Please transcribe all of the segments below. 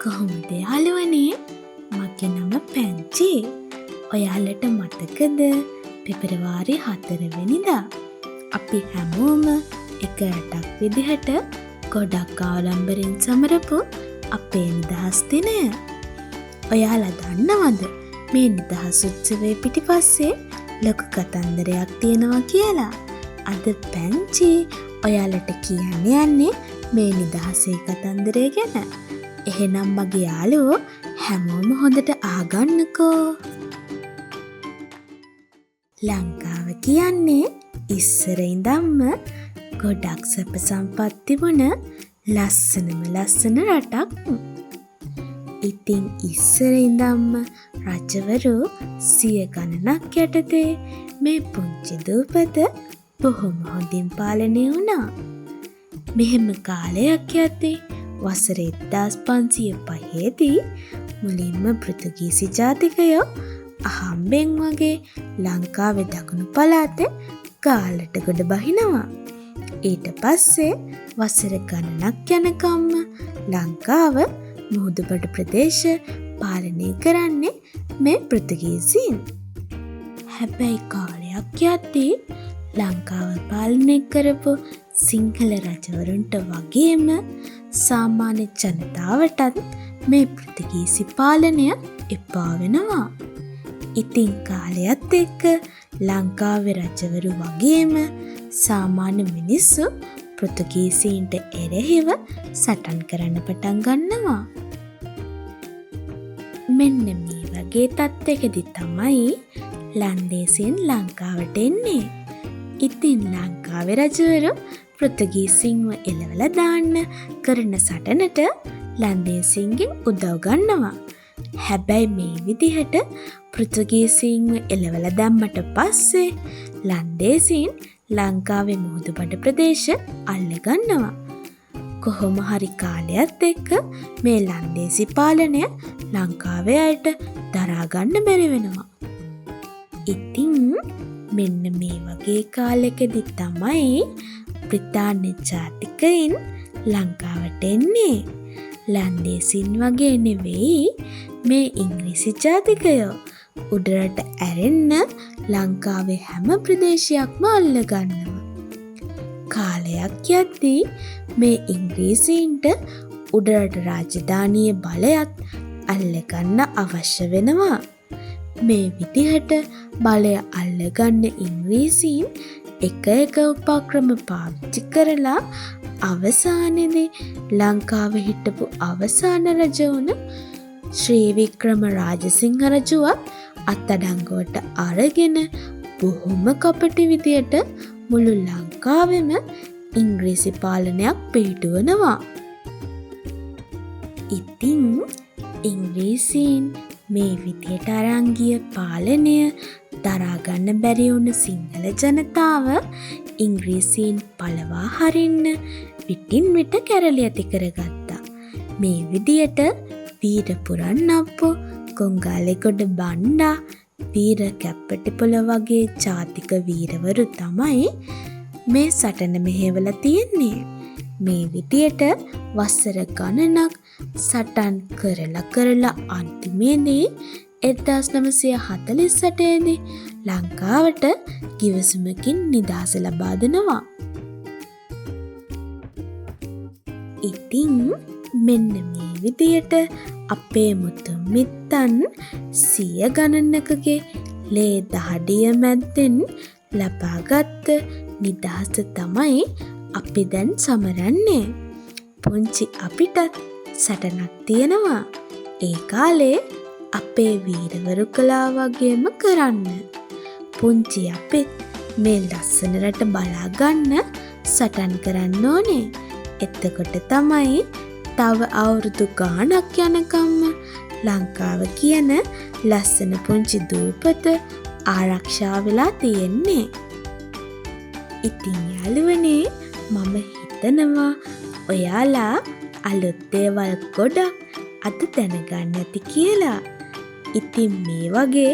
කොහොමද යාළුවනේ? මගේ නම පැංචි. ඔයාලට මතකද පෙබරවාරි 4 වෙනිදා අපි හැමෝම එක රටක් විදිහට ගොඩක් ආඩම්බරෙන් සමරපු අපේ නිදහස් දිනය. ඔයාලා දන්නවද මේ නිදහස් උත්සවයේ පිටිපස්සේ ලොකු කතන්දරයක් තියෙනවා කියලා? අද පැංචි ඔයාලට කියන්න යන්නේ මේ නිදහසේ කතන්දරය ගැන. එහෙනම් මගේ යාළුවෝ හැමෝම හොඳට අහගන්නකෝ. ලංකාව කියන්නේ ඉස්සර ඉඳන්ම ගොඩක් සැප සම්පත් තිබුණ ලස්සනම ලස්සන රටක්. ඉතින් ඉස්සර ඉඳන්ම රජවරු 100 ගණනක් යටතේ මේ පුංචි දූපත බොහොම හොඳින් පාලනය වුණා. මෙහෙම කාලයක් යද්දී වසර 1505 දී මුලින්ම පෘතුගීසි ජාතිකයෝ අහම්බෙන් වගේ ලංකාවේ දකුණු පළාතේ ගාල්ලට ගොඩ බහිනවා. ඊට පස්සේ වසර ගණනක් යනකම්ම ලංකාව මුහුදුබඩ ප්‍රදේශ පාලනය කරන්නේ මේ පෘතුගීසීන්. හැබැයි කාලයක් යද්දී ලංකාව පාලනය කරපු සිංහල රජවරුන්ට වගේම සාමාන්‍ය ජනතාවටත් මේ පෘතුගීසි පාලනය එපා වෙනවා. ඉතින් කාලයත් එක්ක ලංකාවේ රජවරු වගේම සාමාන්‍ය මිනිස්සු පෘතුගීසීන්ට එරෙහිව සටන් කරන්න පටන් ගන්නවා. මෙන්න මේ වගේ තත්ත්වයකදී තමයි ලන්දේසියෙන් ලංකාවට එන්නේ. ඉතින් ලංකාවේ රජවරු පෘතුගීසීන්ව එලවලා දාන්න කරන සටනට ලන්දේසීන්ගෙන් උදව් ගන්නවා. හැබැයි මේ විදිහට පෘතුගීසීන්ව එලවලා දැම්මට පස්සේ ලන්දේසීන් ලංකාවේ මුහුදුබඩ ප්‍රදේශ අල්ල ගන්නවා. කොහොම හරි කාලයත් එක්ක මේ ලන්දේසි පාලනය ලංකාවේ අයට දරා ගන්න බැරි වෙනවා. ඉතින් මෙන්න මේ වගේ කාලෙකදී තමයි බ්‍රිතාන්‍ය ජාතිකයින් ලංකාවට එන්නේ. ලන්දේසින් වගේ නෙවෙයි මේ ඉංග්‍රීසි ජාතිකයෝ උඩරට ඇරෙන්න ලංකාවේ හැම ප්‍රදේශයක්ම අල්ල ගන්නවා. කාලයක් යද්දී මේ ඉංග්‍රීසීන්ට උඩරට රාජධානියේ බලයත් අල්ලගන්න අවශ්‍ය වෙනවා. මේ විදිහට බලය අල්ලගන්න ඉංග්‍රීසීන් එක උපක්‍රම පාවිච්චි කරලා අවසානයේදී ලංකාවේ හිටපු අවසාන රජ වුණ ශ්‍රී වික්‍රම රාජසිංහ රජුවත් අත්අඩංගුවට අරගෙන බොහොම කපටි විදියට මුළු ලංකාවෙම ඉංග්‍රීසි පාලනයක් පිහිටුවනවා. ඉතින් ඉංග්‍රීසීන් මේ විදියට අරන් ගිය පාලනය දරා ගන්න බැරි වුණ සිංහල ජනතාව ඉංග්‍රීසීන් පළවා හරින්න විටින් විට කැරළි ඇති කරගත්තා. මේ විදියට වීර පුරන්නප්පු, කොංගාලේගොඩ බණ්ඩා, වීර කැප්පටිපොළ වගේ ජාතික වීරවරු තමයි මේ සටන මෙහෙवला තියෙන්නේ. මේ විදියට වසර ගණනක් සටන් කරලා අන්තිමේදී 1948 දී ලංකාවට ගිවිසුමකින් නිදහස ලබා දෙනවා. ඉතින් මෙන්න මේ විදියට අපේ මුතුන් මිත්තන් 100 ගණනකගේ ලේ දහඩිය මැද්දෙන් ලබාගත් නිදහස තමයි අපි දැන් සමරන්නේ. පුංචි අපිටත් සටනක් තියෙනවා. ඒ කාලේ අපේ වීරවරු කළා වගේම කරන්න. පුංචි අපිත් මේ ලස්සන රට බලා ගන්න සටන් කරන්න ඕනේ. එතකොට තමයි තව අවුරුදු ගාණක් යනකම්ම ලංකාව කියන ලස්සන පුංචි දූපත ආරක්ෂා වෙලා තියෙන්නේ. ඉතින් යාළුවනේ මම හිතනවා ඔයාලා අලුත් දේවල් ගොඩක් අද දැනගන්න ඇති කියලා. ඉතින් මේ වගේ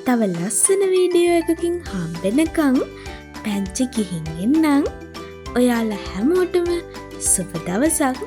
තව ලස්සන වීඩියෝ එකකින් හම්බෙනකන් පැංචි ගිහින් එන්නම්. ඔයාලා හැමෝටම සුබ දවසක්.